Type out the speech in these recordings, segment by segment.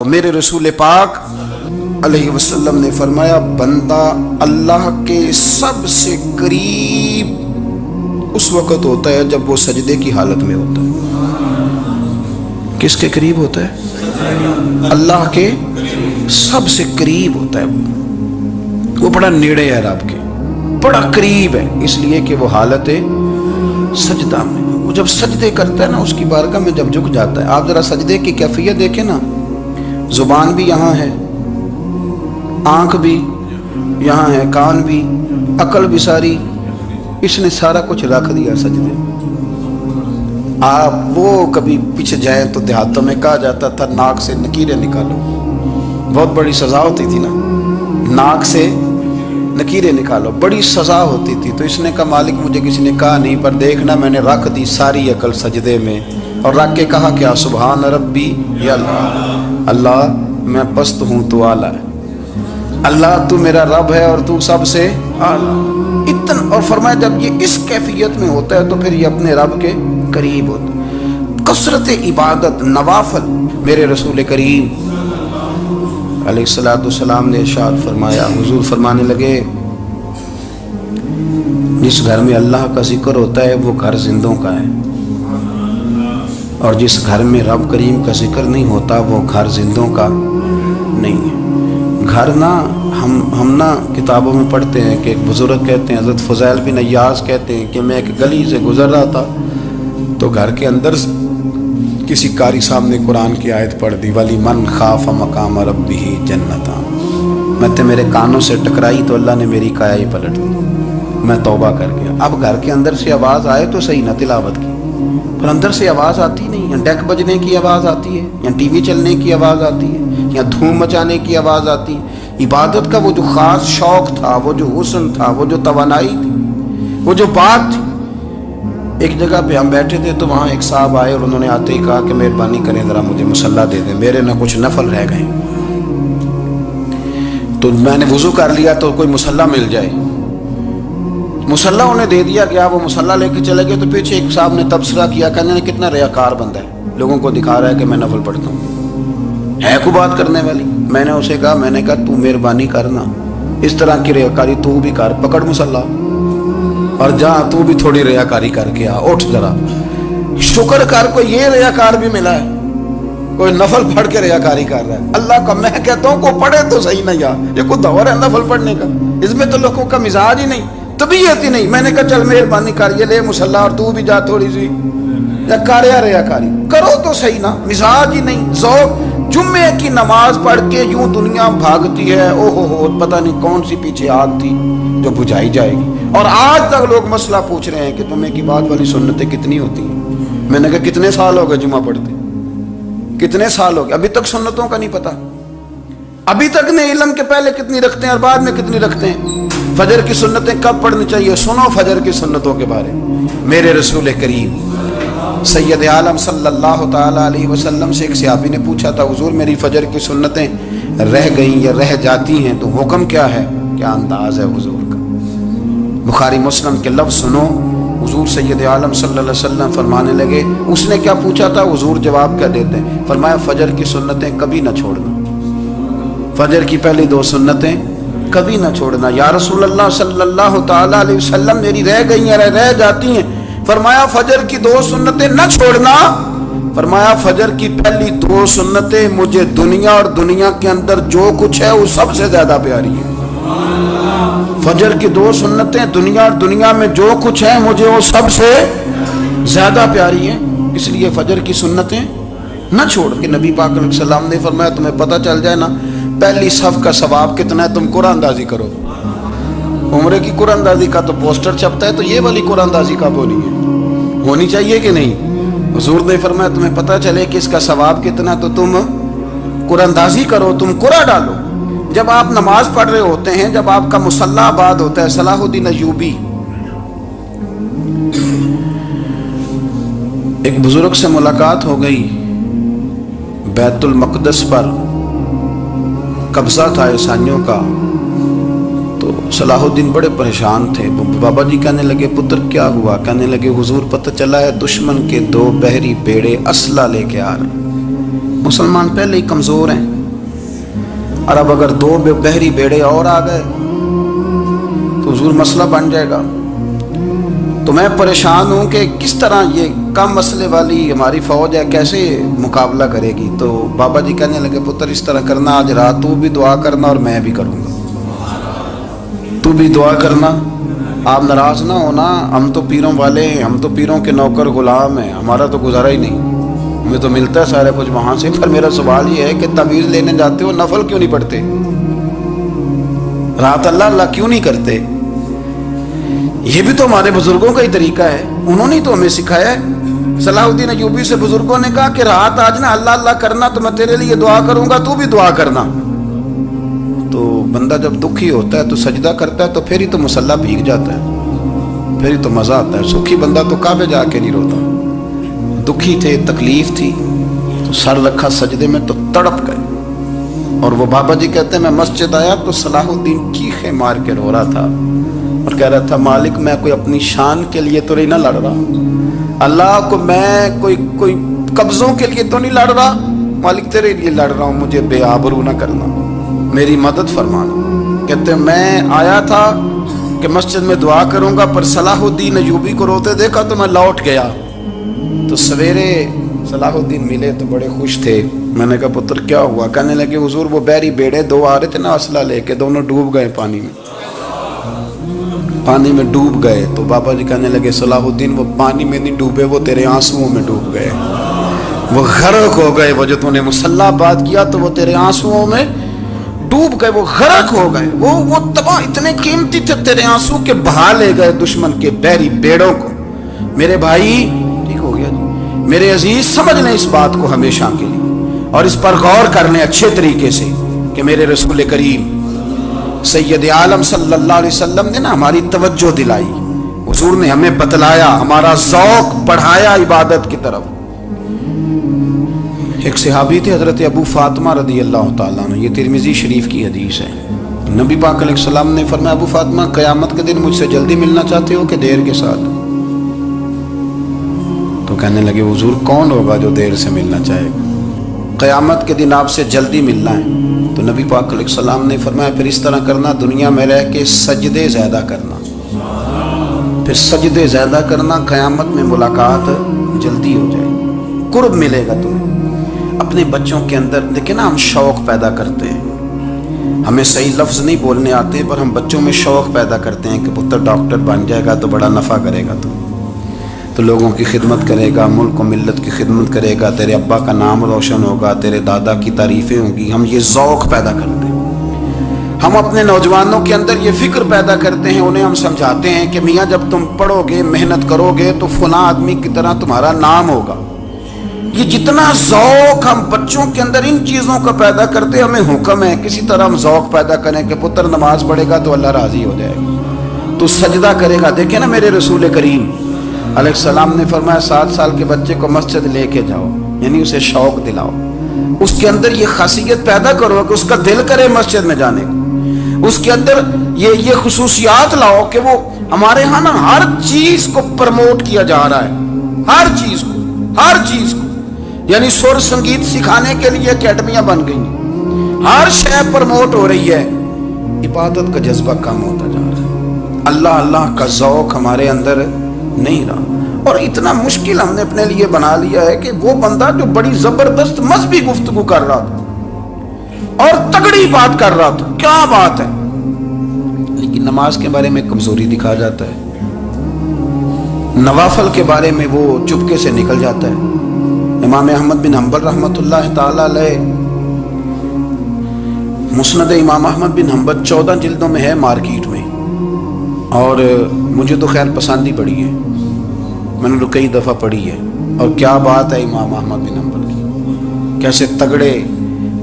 میرے رسول پاک علیہ وسلم نے فرمایا بندہ اللہ کے سب سے قریب اس وقت ہوتا ہے جب وہ سجدے کی حالت میں ہوتا ہے۔ کس کے قریب ہوتا ہے؟ اللہ کے سب سے قریب ہوتا ہے وہ بڑا نیڑے ہے رب کے، بڑا قریب ہے، اس لیے کہ وہ حالت سجدہ میں وہ جب سجدے کرتا ہے نا، اس کی بارگاہ میں جب جھک جاتا ہے۔ آپ ذرا سجدے کی کیفیت دیکھیں نا، زبان بھی یہاں ہے، آنکھ بھی یہاں ہے، کان بھی، عقل بھی ساری، اس نے سارا کچھ رکھ دیا سجدے۔ آپ وہ کبھی پیچھے جائیں تو دیہاتوں میں کہا جاتا تھا ناک سے نکیریں نکالو، بہت بڑی سزا ہوتی تھی نا، ناک سے نکیریں نکالو، بڑی سزا ہوتی تھی۔ تو اس نے کہا مالک مجھے کسی نے کہا نہیں، پر دیکھنا میں نے رکھ دی ساری عقل سجدے میں، اور رکھ کے کہا کیا سبحان ربی یا اللہ میں پست ہوں تو اعلیٰ ہے، اللہ تو میرا رب ہے اور تو سب سے اعلیٰ اتنا۔ اور فرمایا جب یہ اس کیفیت میں ہوتا ہے تو پھر یہ اپنے رب کے قریب ہوتا ہے۔ کثرت عبادت نوافل، میرے رسول کریم علیہ السلام نے ارشاد فرمایا، حضور فرمانے لگے جس گھر میں اللہ کا ذکر ہوتا ہے وہ گھر زندوں کا ہے، اور جس گھر میں رب کریم کا ذکر نہیں ہوتا وہ گھر زندوں کا نہیں ہے۔ گھر نا ہم نا کتابوں میں پڑھتے ہیں کہ ایک بزرگ کہتے ہیں، حضرت فضیل بن عیاض کہتے ہیں کہ میں ایک گلی سے گزر رہا تھا تو گھر کے اندر کسی قاری صاحب نے قرآن کی آیت پڑھ دی، ولی من خاف مقام ربہ جنتاں، میں تو میرے کانوں سے ٹکرائی تو اللہ نے میری کایا ہی پلٹ دی، میں توبہ کر گیا۔ اب گھر کے اندر سے آواز آئے تو صحیح نہ تلاوت کی، پر اندر سے آواز آتی نہیں، یا ڈیک بجنے کی آواز آتی ہے، یا ٹی وی چلنے کی آواز آتی ہے، یا دھوم مچانے کی آواز آتی ہے۔ عبادت کا وہ جو خاص شوق تھا، وہ جو حسن تھا، وہ جو توانائی تھی، وہ جو بات تھی۔ ایک جگہ پہ ہم بیٹھے تھے تو وہاں ایک صاحب آئے اور انہوں نے آتے ہی کہا کہ مہربانی کریں ذرا مجھے مصلی دے دیں، میرے نہ کچھ نفل رہ گئے۔ تو میں نے وضو کر لیا تو کوئی مصلی مل جائے، مصلی انہیں دے دیا گیا، وہ مصلی لے کے چلے گئے تو پیچھے ایک صاحب نے تبصرہ کیا، کہنے نے کتنا ریاکار بندہ ہے، لوگوں کو دکھا رہا ہے کہ میں نفل پڑھتا ہوں، ہے کو بات کرنے والی۔ میں نے اسے کہا تو مہربانی کرنا اس طرح کی ریاکاری تو بھی کر، پکڑ مصلی اور جا تو بھی تھوڑی ریاکاری کر کے آ، اٹھ ذرا شکر کر، کوئی یہ ریاکار بھی ملا ہے، کوئی نفل پڑھ کے ریاکاری کر رہا ہے۔ اللہ کا میں کہتا ہوں کو پڑھے تو صحیح نہ، یا یہ کوئی دور ہے نفل پڑھنے کا؟ اس میں تو لوگوں کا مزاج ہی نہیں، طبیعت ہی نہیں۔ میں نے کہا چل مہربانی کر یہ لے مصلی اور تو بھی جا تھوڑی سی یا کر یا ریاکاری کرو تو صحیح نا، مزاج ہی نہیں، ذوق۔ جمعے کی نماز پڑھ کے یوں دنیا بھاگتی ہے، او ہو پتہ نہیں کون سی پیچھے آگ تھی جو بجھائی جائے گی، اور آج تک لوگ مسئلہ پوچھ رہے ہیں کہ جمعے کی بعد والی سنتیں کتنی ہوتی ہیں۔ میں نے کہا کتنے سال ہو گئے جمعہ پڑھتے، کتنے سال ہو گئے، ابھی تک سنتوں کا نہیں پتہ، ابھی تک نے علم کے پہلے کتنی رکھتے ہیں اور بعد میں کتنی رکھتے ہیں۔ فجر کی سنتیں کب پڑھنی چاہیے، سنو فجر کی سنتوں کے بارے میں۔ میرے رسول کریم سید عالم صلی اللہ تعالیٰ علیہ وسلم سے ایک صحابی نے پوچھا تھا حضور میری فجر کی سنتیں رہ گئیں یا رہ جاتی ہیں تو حکم کیا ہے، کیا انداز ہے حضور کا؟ بخاری مسلم کے لفظ سنو، حضور سید عالم صلی اللہ علیہ وسلم فرمانے لگے، اس نے کیا پوچھا تھا، حضور جواب کیا دیتے ہیں؟ فرمایا فجر کی سنتیں کبھی نہ چھوڑنا، فجر کی پہلی 2 سنتیں کبھی نہ چھوڑنا۔ یا رسول اللہ صلی اللہ تعالیٰ علیہ وسلم میری رہ گئی ہیں، رہ جاتی ہیں۔ فرمایا فجر کی 2 سنتیں نہ چھوڑنا، فرمایا فجر کی پہلی 2 سنتیں مجھے دنیا اور دنیا کے اندر جو کچھ ہے وہ سب سے زیادہ پیاری ہے۔ فجر کی 2 سنتیں دنیا اور دنیا میں جو کچھ ہے مجھے وہ سب سے زیادہ پیاری ہیں، اس لیے فجر کی سنتیں نہ چھوڑ کے۔ نبی پاک علیہ السلام نے فرمایا تمہیں پتہ چل جائے نا پہلی صف کا ثواب کتنا ہے، تم قرآن اندازی کرو۔ عمرے کی قرآن اندازی کا تو پوسٹر چھپتا ہے، تو یہ والی قرآن اندازی کب ہونی چاہیے کہ نہیں؟ حضور نے فرمایا تمہیں پتہ چلے کہ اس کا ثواب کتنا تو تم قرآن اندازی کرو، تم قرآن ڈالو۔ جب آپ نماز پڑھ رہے ہوتے ہیں، جب آپ کا مصلی آباد ہوتا ہے، صلاح الدین ایوبی ایک بزرگ سے ملاقات ہو گئی، بیت المقدس پر قبضہ تھا عیسائیوں کا، تو صلاح الدین بڑے پریشان تھے۔ بابا جی کہنے لگے پتر کیا ہوا؟ کہنے لگے حضور پتہ چلا ہے دشمن کے 2 بحری بیڑے اسلحہ لے کے آ رہے، مسلمان پہلے ہی کمزور ہیں، اور اب اگر 2 بحری بیڑے اور آ گئے تو حضور مسئلہ بن جائے گا۔ تو میں پریشان ہوں کہ کس طرح یہ کم مسئلے والی ہماری فوج ہے کیسے مقابلہ کرے گی۔ تو بابا جی کہنے لگے پتر اس طرح کرنا، آج رات تو بھی دعا کرنا اور میں بھی کروں گا، تو بھی دعا کرنا، آپ ناراض نہ ہونا، ہم تو پیروں والے ہیں، ہم تو پیروں کے نوکر غلام ہیں، ہمارا تو گزارا ہی نہیں، ہمیں تو ملتا ہے سارا کچھ وہاں سے۔ پر میرا سوال یہ ہے کہ تعویذ لینے جاتے ہو نفل کیوں نہیں پڑھتے، رات اللہ اللہ کیوں نہیں کرتے؟ یہ بھی تو ہمارے بزرگوں کا ہی طریقہ ہے، انہوں نے تو ہمیں سکھایا ہے۔ صلاح الدین ایوبی سے بزرگوں نے کہا کہ رات آج نا اللہ اللہ کرنا تو میں تیرے لیے دعا کروں گا، تو بھی دعا کرنا۔ تو بندہ جب دکھی ہوتا ہے تو سجدہ کرتا ہے تو پھر ہی تو مصلی بھیگ جاتا ہے، پھر ہی تو مزہ آتا ہے۔ سکھی بندہ تو کعبے جا کے نہیں روتا، دکھی تھے، تکلیف تھی تو سر رکھا سجدے میں تو تڑپ گئے۔ اور وہ بابا جی کہتے ہیں میں مسجد آیا تو صلاح الدین چیخیں مار کے رو رہا تھا اور کہہ رہا تھا مالک میں کوئی اپنی شان کے لیے تو نہیں نہ لڑ رہا، اللہ کو میں کوئی قبضوں کے لیے تو نہیں لڑ رہا، مالک تیرے لیے لڑ رہا ہوں، مجھے بے آبرو نہ کرنا، میری مدد فرمانا۔ کہتے ہیں میں آیا تھا کہ مسجد میں دعا کروں گا، پر صلاح الدین ایوبی کو روتے دیکھا تو میں لوٹ گیا۔ تو سویرے صلاح الدین ملے تو بڑے خوش تھے۔ میں نے کہا پتر کیا ہوا؟ کہنے لگے حضور وہ بحری بیڑے 2 آ رہے تھے نا اسلحہ لے کے، دونوں ڈوب گئے پانی میں ڈوب گئے۔ تو بابا جی کہنے لگے صلاح الدین وہ پانی میں نہیں ڈوبے، وہ تیرے آنسوؤں میں ڈوب گئے، وہ غرق ہو گئے۔ وہ جو تو نے مسلح بات کیا تو وہ تیرے آنسوؤں میں ڈوب گئے، وہ غرق ہو گئے، وہ تباہ، اتنے قیمتی تھے تیرے آنسو کے بہا لے گئے دشمن کے بحری بیڑوں کو۔ میرے بھائی ٹھیک ہو گیا جی، میرے عزیز سمجھ لیں اس بات کو ہمیشہ کے لیے، اور اس پر غور کر لیں اچھے طریقے سے کہ میرے رسول کریم سید عالم صلی اللہ علیہ وسلم نے نا ہماری توجہ دلائی، حضور نے ہمیں بتلایا، ہمارا ذوق بڑھایا عبادت کی طرف۔ ایک صحابی تھے حضرت ابو فاطمہ رضی اللہ تعالیٰ عنہ، یہ ترمذی شریف کی حدیث ہے۔ نبی پاک علیہ السلام نے فرمایا ابو فاطمہ قیامت کے دن مجھ سے جلدی ملنا چاہتے ہو کہ دیر کے ساتھ؟ تو کہنے لگے حضور کون ہوگا جو دیر سے ملنا چاہے گا، قیامت کے دن آپ سے جلدی ملنا ہے۔ تو نبی پاک علیہ السلام نے فرمایا پھر اس طرح کرنا، دنیا میں رہ کے سجدے زیادہ کرنا، پھر سجدے زیادہ کرنا، قیامت میں ملاقات جلدی ہو جائے، قرب ملے گا تمہیں۔ اپنے بچوں کے اندر دیکھیں نا ہم شوق پیدا کرتے ہیں، ہمیں صحیح لفظ نہیں بولنے آتے پر ہم بچوں میں شوق پیدا کرتے ہیں کہ پتر ڈاکٹر بن جائے گا تو بڑا نفع کرے گا، تو لوگوں کی خدمت کرے گا، ملک و ملت کی خدمت کرے گا، تیرے ابا کا نام روشن ہوگا، تیرے دادا کی تعریفیں ہوں گی۔ ہم یہ ذوق پیدا کرتے ہیں، ہم اپنے نوجوانوں کے اندر یہ فکر پیدا کرتے ہیں، انہیں ہم سمجھاتے ہیں کہ میاں جب تم پڑھو گے محنت کرو گے تو فلاں آدمی کی طرح تمہارا نام ہوگا۔ یہ جتنا ذوق ہم بچوں کے اندر ان چیزوں کا پیدا کرتے ہیں، ہمیں حکم ہے کسی طرح ہم ذوق پیدا کریں کہ پتر نماز پڑھے گا تو اللہ راضی ہو جائے گا، تو سجدہ کرے گا۔ دیکھیں نا میرے رسول کریم علیہ السلام نے فرمایا 7 سال کے بچے کو مسجد لے کے جاؤ، یعنی اسے شوق دلاؤ، اس کے اندر یہ خاصیت پیدا کرو کہ اس کا دل کرے مسجد میں جانے کو، اس کے اندر یہ خصوصیات لاؤ کہ وہ ہمارے ہاں نا ہر چیز کو پروموٹ کیا جا رہا ہے، ہر چیز کو، یعنی سر سنگیت سکھانے کے لیے اکیڈمیاں بن گئی، ہر شے پروموٹ ہو رہی ہے، عبادت کا جذبہ کم ہوتا جا رہا ہے، اللہ کا ذوق ہمارے اندر نہیں رہا۔ اور اتنا مشکل ہم نے اپنے لیے بنا لیا ہے کہ وہ بندہ جو بڑی زبردست مذہبی گفتگو کر رہا تھا اور تگڑی بات کر رہا تھا، کیا بات ہے، لیکن نماز کے بارے میں کمزوری دکھا جاتا ہے، نوافل کے بارے میں وہ چپکے سے نکل جاتا ہے۔ امام احمد بن حنبل رحمۃ اللہ تعالی علیہ، مسند امام احمد بن حنبل 14 جلدوں میں ہے مارکیٹ میں، اور مجھے تو خیر پسند ہی پڑی ہے، میں نے تو کئی دفعہ پڑھی ہے، اور کیا بات ہے امام احمد بن حنبل کی، کیسے تگڑے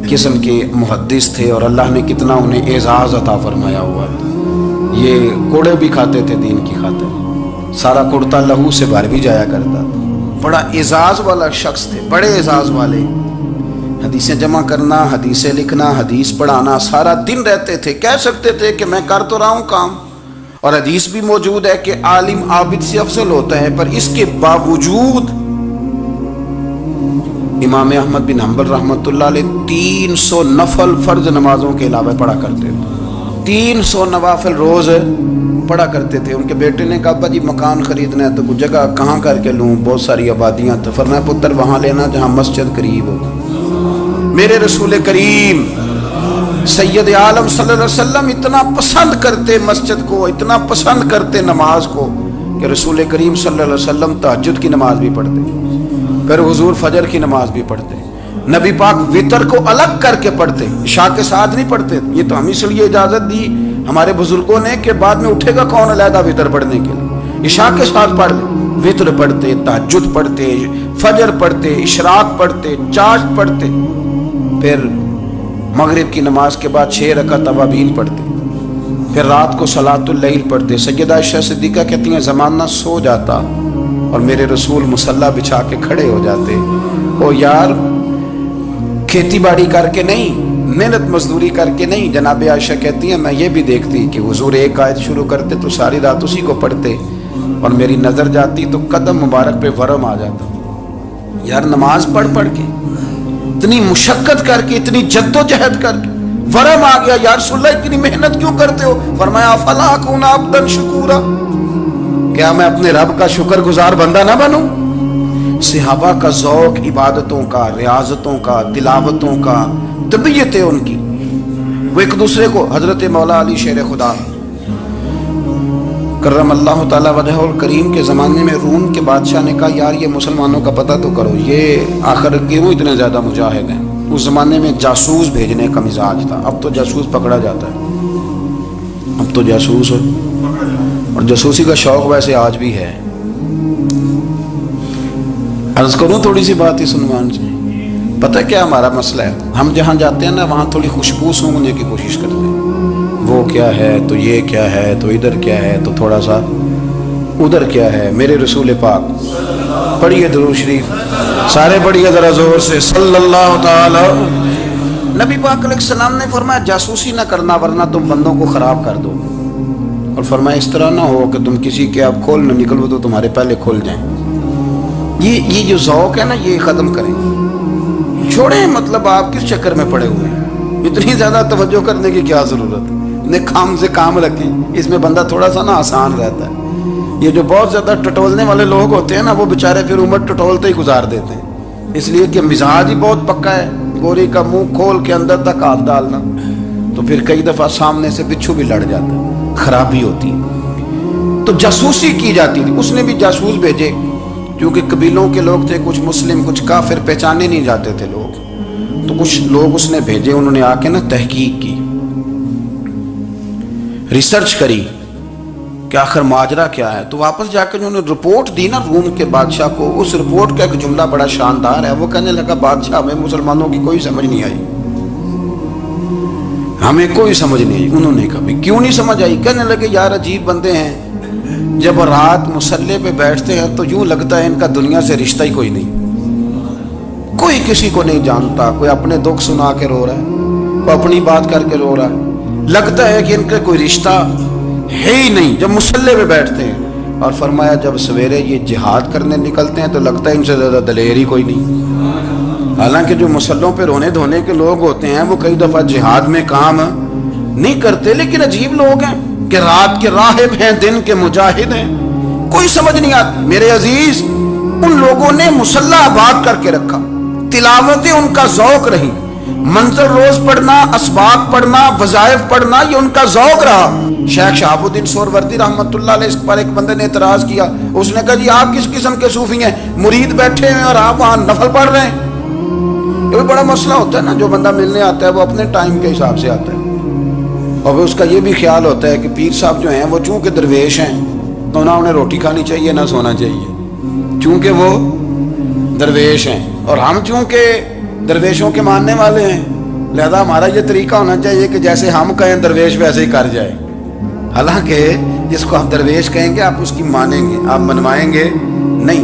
قسم کے محدث تھے اور اللہ نے کتنا انہیں اعزاز عطا فرمایا ہوا ہے۔ یہ کوڑے بھی کھاتے تھے دین کی خاطر، سارا کرتا لہو سے بھر بھی جایا کرتا تھا، بڑا اعزاز والا شخص تھے، بڑے اعزاز والے، حدیثیں جمع کرنا، حدیثیں لکھنا، حدیث پڑھانا، سارا دن رہتے تھے، کہہ سکتے تھے کہ میں کر تو رہا ہوں کام، اور حدیث بھی موجود ہے کہ عالم عابد سے افضل ہوتا ہے، پر اس کے باوجود امام احمد بن حنبل رحمۃ اللہ علیہ 300 نفل فرض نمازوں کے علاوہ پڑھا کرتے تھے، 300 نوافل روز پڑھا کرتے تھے۔ ان کے بیٹے نے کہا ابا جی مکان خریدنا ہے تو کچھ جگہ کہاں کر کے لوں، بہت ساری آبادیاں، تو فرمایا پتر وہاں لینا جہاں مسجد قریب ہو۔ میرے رسول کریم سید عالم صلی اللہ علیہ وسلم اتنا پسند کرتے مسجد کو، اتنا پسند کرتے نماز کو کہ رسول کریم صلی اللہ علیہ وسلم تہجد کی نماز بھی پڑھتے، پھر حضور فجر کی نماز بھی پڑھتے، نبی پاک وتر کو الگ کر کے پڑھتے، عشاء کے ساتھ نہیں پڑھتے۔ یہ تو ہم اس لیے اجازت دی ہمارے بزرگوں نے کہ بعد میں اٹھے گا کون علیحدہ وتر پڑھنے کے لیے، عشاء کے ساتھ پڑھ لیں۔ وتر پڑھتے، تہجد پڑھتے، فجر پڑھتے، اشراق پڑھتے، چاشت پڑھتے، پھر مغرب کی نماز کے بعد 6 رکعت اوابین پڑھتے، پھر رات کو صلاۃ اللیل پڑھتے۔ سیدہ عائشہ صدیقہ کہتی ہیں زمانہ سو جاتا اور میرے رسول مصلی بچھا کے کھڑے ہو جاتے۔ او یار کھیتی باڑی کر کے نہیں، محنت مزدوری کر کے نہیں، جناب عائشہ کہتی ہیں میں یہ بھی دیکھتی کہ حضور ایک آیت شروع کرتے تو ساری رات اسی کو پڑھتے، اور میری نظر جاتی تو قدم مبارک پہ ورم آ جاتا۔ یار نماز پڑھ پڑھ کے اتنی مشقت کر کے، اتنی جد و جہد کر کے ورم آ گیا، یا رسول اللہ اتنی محنت کیوں کرتے ہو؟ فرمایا افلا اکون عبدا شکورا، کیا میں اپنے رب کا شکر گزار بندہ نہ بنوں؟ صحابہ کا ذوق عبادتوں کا، ریاضتوں کا، تلاوتوں کا، طبیعت ہے ان کی، وہ ایک دوسرے کو، حضرت مولا علی شیر خدا کرم اللہ تعالی وجہہ الکریم کے زمانے میں روم کے بادشاہ نے کہا یار یہ مسلمانوں کا پتہ تو کرو، یہ آخر کیوں اتنے زیادہ مجاہد ہیں؟ اس زمانے میں جاسوس بھیجنے کا مزاج تھا، اب تو جاسوس پکڑا جاتا ہے، اب تو جاسوس ہو، اور جاسوسی کا شوق ویسے آج بھی ہے۔ عرض کروں تھوڑی سی بات اس عنوان سے، پتہ کیا ہمارا مسئلہ ہے؟ ہم جہاں جاتے ہیں نا وہاں تھوڑی خوشبو سونگنے کی کوشش کرتے ہیں، وہ کیا ہے تو یہ کیا ہے تو ادھر کیا ہے تو تھوڑا سا ادھر کیا ہے۔ میرے رسول پاک پڑھیے درود شریف، سارے پڑھیے ذرا زور سے، صلی اللہ تعالی۔ نبی پاک علیہ السلام نے فرمایا جاسوسی نہ کرنا ورنہ تم بندوں کو خراب کر دو، اور فرمایا اس طرح نہ ہو کہ تم کسی کے آپ کھول نہ نکلو تو تمہارے پہلے کھل جائیں۔ یہ جو ذوق ہے نا یہ ختم کریں، چھوڑیں، مطلب آپ کس چکر میں پڑے ہوئے ہیں، اتنی زیادہ توجہ کرنے کی کیا ضرورت ہے؟ نے کام سے کام رکھیں، اس میں بندہ تھوڑا سا نا آسان رہتا ہے۔ یہ جو بہت زیادہ ٹٹولنے والے لوگ ہوتے ہیں نا وہ بیچارے پھر عمر ٹٹولتے ہی گزار دیتے ہیں، اس لیے کہ مزاج ہی بہت پکا ہے، گوری کا منہ کھول کے اندر تک ہاتھ ڈالنا، تو پھر کئی دفعہ سامنے سے بچھو بھی لڑ جاتا ہے، خرابی ہوتی ہے۔ تو جاسوسی کی جاتی تھی، اس نے بھی جاسوس بھیجے، کیونکہ قبیلوں کے لوگ تھے، کچھ مسلم کچھ کافر، پہچانے نہیں جاتے تھے لوگ، تو کچھ لوگ اس نے بھیجے، انہوں نے آ کے نا تحقیق کی، ریسرچ کری کہ آخر ماجرا کیا ہے، تو واپس جا کے انہوں نے رپورٹ دی نا روم کے بادشاہ کو۔ اس رپورٹ کا ایک جملہ بڑا شاندار ہے، وہ کہنے لگا بادشاہ ہمیں مسلمانوں کی کوئی سمجھ نہیں آئی، ہمیں کوئی سمجھ نہیں آئی۔ انہوں نے کہا کیوں نہیں سمجھ آئی؟ کہنے لگے یار عجیب بندے ہیں، جب رات مصلے پہ بیٹھتے ہیں تو یوں لگتا ہے ان کا دنیا سے رشتہ ہی کوئی نہیں، کوئی کسی کو نہیں جانتا، کوئی اپنے دکھ سنا کے رو رہا ہے، کوئی اپنی بات کر کے رو رہا ہے، لگتا ہے کہ ان کا کوئی رشتہ ہے ہی نہیں جب مصلے پہ بیٹھتے ہیں۔ اور فرمایا جب سویرے یہ جہاد کرنے نکلتے ہیں تو لگتا ہے ان سے زیادہ دلیر ہی کوئی نہیں، حالانکہ جو مصلوں پہ رونے دھونے کے لوگ ہوتے ہیں وہ کئی دفعہ جہاد میں کام نہیں کرتے، لیکن عجیب لوگ ہیں کہ رات کے راہب ہیں، دن کے مجاہد ہیں، کوئی سمجھ نہیں آتی۔ میرے عزیز ان لوگوں نے مصلی آباد کر کے رکھا، تلاوتیں ان کا ذوق رہی، منظر روز پڑھنا، اسباق پڑھنا، وظائف پڑھنا، یہ ان کا ذوق رہا۔ شیخ شہاب الدین سہروردی رحمۃ اللہ علیہ، اس پر ایک بندے نے اعتراض کیا، اس نے کہا جی آپ کس قسم کے صوفی ہیں، مرید بیٹھے ہیں اور آپ وہاں نفل پڑھ رہے ہیں؟ یہ بھی بڑا مسئلہ ہوتا ہے نا، جو بندہ ملنے آتا ہے وہ اپنے ٹائم کے حساب سے آتا ہے، اور اس کا یہ بھی خیال ہوتا ہے کہ پیر صاحب جو ہیں وہ چونکہ درویش ہیں تو نہ انہیں روٹی کھانی چاہیے نہ سونا چاہیے، چونکہ وہ درویش ہیں، اور ہم چونکہ درویشوں کے ماننے والے ہیں لہذا ہمارا یہ طریقہ ہونا چاہیے کہ جیسے ہم کہیں درویش ویسے ہی کر جائے۔ حالانکہ جس کو ہم درویش کہیں گے آپ اس کی مانیں گے، آپ منوائیں گے نہیں،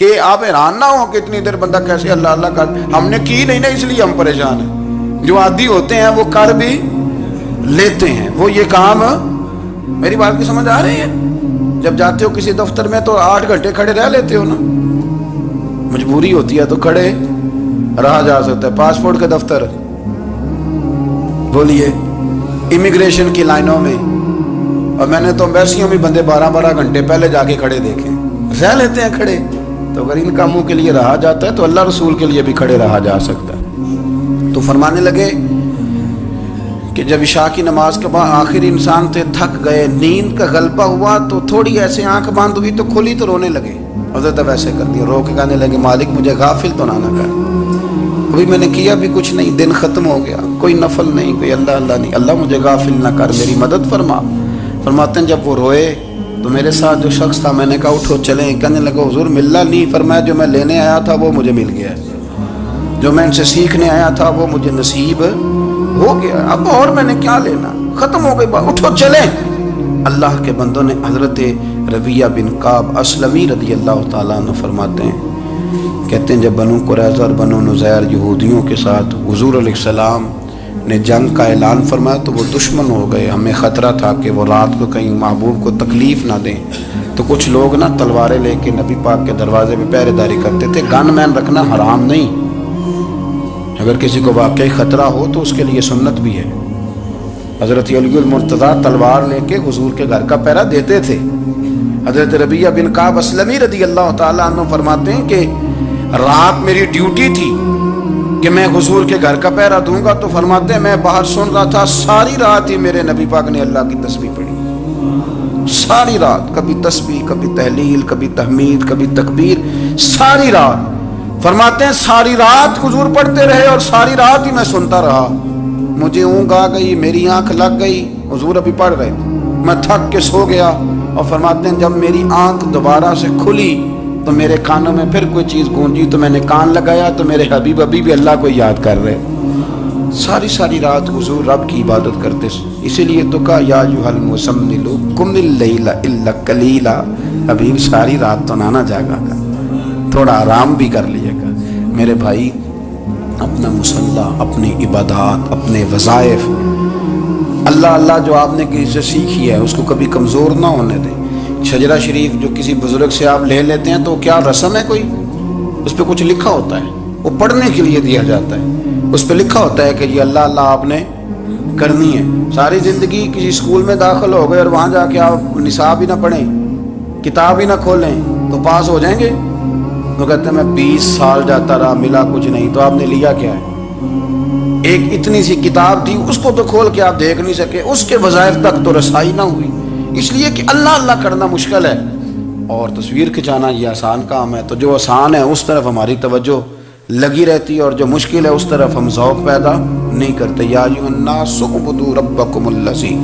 یہ آپ حیران نہ ہو کہ اتنی دیر بندہ کیسے اللہ اللہ کر، ہم نے کی نہیں نا اس لیے ہم پریشان ہیں۔ جو عادی ہوتے ہیں وہ کر بھی لیتے ہیں، وہ یہ کام، میری بات کی سمجھ آ رہی ہے؟ جب جاتے ہو کسی دفتر میں تو 8 گھنٹے کھڑے رہ لیتے ہو نا، مجبوری ہوتی ہے تو کھڑے رہا جا سکتا ہے۔ پاسپورٹ کے دفتر بولیے، امیگریشن کی لائنوں میں، اور میں نے تو ایمبیسیوں میں بندے 12 گھنٹے پہلے جا کے کھڑے دیکھے، رہ لیتے ہیں کھڑے۔ تو اگر ان کاموں کے لیے رہا جاتا ہے تو اللہ رسول کے لیے بھی کھڑے رہا جا سکتا ہے۔ تو فرمانے لگے کہ جب عشاء کی نماز کے بعد آخر انسان تھے، تھک گئے، نیند کا غلبہ ہوا، تو تھوڑی ایسے آنکھ بند ہوئی تو کھلی تو رونے لگے۔ حضرت ویسے کر دیا، رو کے کہنے لگے مالک مجھے غافل تو نہ کر، ابھی میں نے کیا بھی کچھ نہیں، دن ختم ہو گیا، کوئی نفل نہیں، کوئی اللہ اللہ نہیں، اللہ مجھے غافل نہ کر، میری مدد فرما۔ فرماتے ہیں جب وہ روئے تو میرے ساتھ جو شخص تھا، میں نے کہا اٹھو چلیں، کہنے لگا حضور ملنا نہیں، فرمایا جو میں لینے آیا تھا وہ مجھے مل گیا، جو میں ان سے سیکھنے آیا تھا وہ مجھے نصیب ہو گیا، اب اور میں نے کیا لینا، ختم ہو گئی بات، اٹھو چلیں۔ اللہ کے بندوں نے حضرت ربیہ بن کعب اسلمی رضی اللہ تعالیٰ عنہ فرماتے ہیں، کہتے ہیں جب بنو قریظہ اور بنو نذیر یہودیوں کے ساتھ حضور علیہ السلام نے جنگ کا اعلان فرمایا تو وہ دشمن ہو گئے، ہمیں خطرہ تھا کہ وہ رات کو کہیں محبوب کو تکلیف نہ دیں، تو کچھ لوگ نا تلواریں لے کے نبی پاک کے دروازے پہ پہرے داری کرتے تھے۔ گن مین رکھنا حرام نہیں، اگر کسی کو واقعی خطرہ ہو تو اس کے لیے سنت بھی ہے۔ حضرت علی المرتضیٰ تلوار لے کے حضور کے گھر کا پہرا دیتے تھے۔ حضرت ربیہ بن کعب اسلمی رضی اللہ تعالیٰ عنہ فرماتے ہیں کہ رات میری ڈیوٹی تھی کہ میں حضور کے گھر کا پہرا دوں گا، تو فرماتے ہیں میں باہر سن رہا تھا، ساری رات ہی میرے نبی پاک نے اللہ کی تسبیح پڑھی، ساری رات، کبھی تسبیح، کبھی تحلیل، کبھی تحمید، کبھی تکبیر، ساری رات۔ فرماتے ہیں ساری رات حضور پڑھتے رہے اور ساری رات ہی میں سنتا رہا، مجھے اونگ آ گئی، میری آنکھ لگ گئی، حضور ابھی پڑھ رہے تھے، میں تھک کے سو گیا۔ اور فرماتے ہیں جب میری آنکھ دوبارہ سے کھلی تو میرے کانوں میں پھر کوئی چیز گونجی، تو میں نے کان لگایا تو میرے حبیب ابھی بھی اللہ کو یاد کر رہے، ساری رات حضور رب کی عبادت کرتے۔ اسی لیے تو کہا یا ایھا المزمل قم اللیل الا قلیلا، حبیب ساری رات تو نہ جاگا گا، تھوڑا آرام بھی کر لیے گا۔ میرے بھائی اپنا مصلح، اپنی عبادات، اپنے وظائف، اللہ اللہ جو آپ نے کسی سے سیکھی ہے اس کو کبھی کمزور نہ ہونے دیں۔ شجرہ شریف جو کسی بزرگ سے آپ لے لیتے ہیں تو کیا رسم ہے کوئی؟ اس پہ کچھ لکھا ہوتا ہے، وہ پڑھنے کے لیے دیا جاتا ہے، اس پہ لکھا ہوتا ہے کہ یہ اللہ اللہ آپ نے کرنی ہے۔ ساری زندگی کسی اسکول میں داخل ہو گئے اور وہاں جا کے آپ نصاب ہی نہ پڑھیں، کتاب ہی نہ کھولیں تو پاس ہو جائیں گے؟ وہ کہتے ہیں میں 20 سال جاتا رہا ملا کچھ نہیں، تو آپ نے لیا کیا ہے؟ ایک اتنی سی کتاب تھی، اس کو تو کھول کے آپ دیکھ نہیں سکے، اس کے وظائف تک تو رسائی نہ ہوئی، اس لیے کہ اللہ اللہ کرنا مشکل ہے اور تصویر کھنچانا یہ آسان کام ہے۔ تو جو آسان ہے اس طرف ہماری توجہ لگی رہتی ہے اور جو مشکل ہے اس طرف ہم ذوق پیدا نہیں کرتے۔ یا ایھا الناس اعبدوا ربکم الذی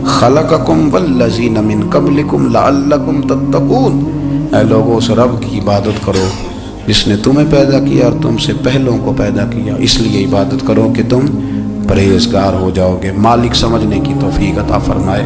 خلقکم والذین من قبلکم لعلکم تتقون، اے لوگوں اس رب کی عبادت کرو جس نے تمہیں پیدا کیا اور تم سے پہلوں کو پیدا کیا، اس لیے عبادت کرو کہ تم پرہیزگار ہو جاؤ گے۔ مالک سمجھنے کی توفیق عطا فرمائے۔